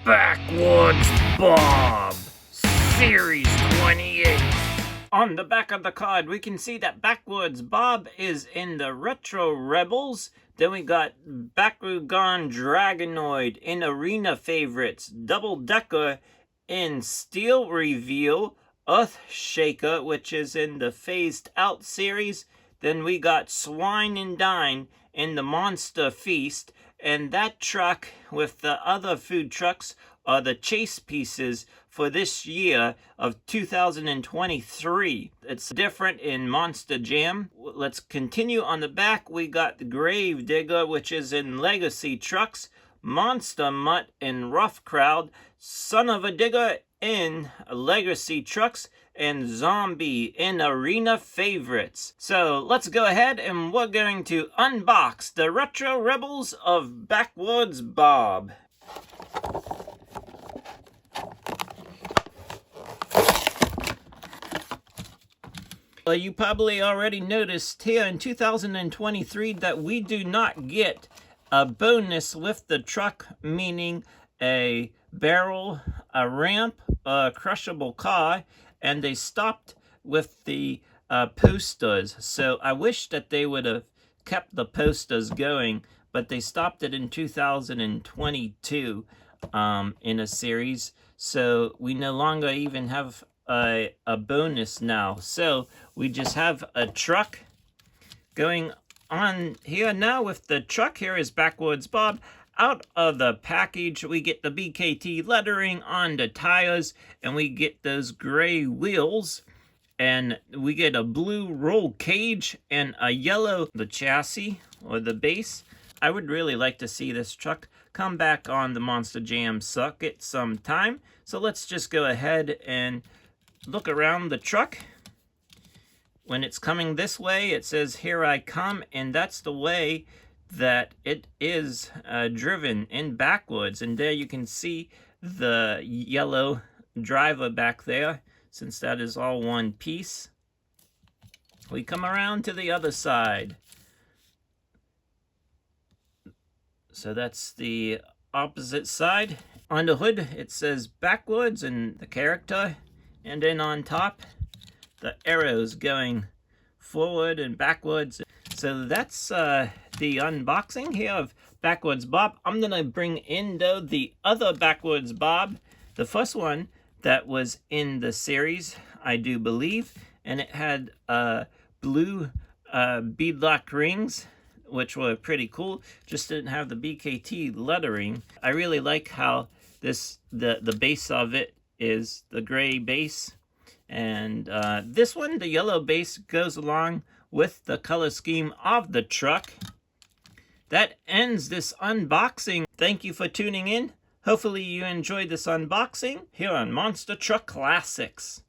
Backwoods Bob, Series 28. On the back of the card, we can see that Backwoods Bob is in the Retro Rebels. Then we got Bakugan Dragonoid in Arena Favorites, Double Decker in Steel Reveal, Earthshaker, which is in the Phased Out series. Then we got Swine and Dine in the Monster Feast, and that truck with the other food trucks are the chase pieces for this year of 2023. It's different in Monster Jam. Let's continue on the back. We got the Grave Digger, which is in Legacy Trucks, Monster Mutt in Rough Crowd, Son of a Digger in Legacy Trucks, and Zombie in Arena Favorites. So let's go ahead and we're going to unbox the Retro Rebels of Backwoods Bob. You probably already noticed here in 2023 that we do not get a bonus with the truck, meaning a barrel, a ramp, a crushable car, and they stopped with the posters. So I wish that they would have kept the posters going, but they stopped it in 2022 in a series. So we no longer even have a bonus now. So we just have a truck going on here now. With the truck, here is Backwoods Bob. Out of the package, we get the BKT lettering on the tires, and we get those gray wheels, and we get a blue roll cage and a yellow the chassis or the base. I would really like to see this truck come back on the Monster Jam circuit sometime. So let's just go ahead and look around the truck. When it's coming this way, it says, "Here I come," and that's the way that it is driven in Backwoods. And there you can see the yellow driver back there, since that is all one piece. We come around to the other side. So that's the opposite side. On the hood, it says Backwoods and the character. And then on top, the arrows going forward and backwards. So that's the unboxing here of Backwoods Bob. I'm going to bring in, though, the other Backwoods Bob. The first one that was in the series, I do believe. And it had blue beadlock rings, which were pretty cool. Just didn't have the BKT lettering. I really like how the base of it is the gray base. And this one, the yellow base, goes along with the color scheme of the truck. That ends this unboxing. Thank you for tuning in. Hopefully you enjoyed this unboxing here on Monster Truck Classics.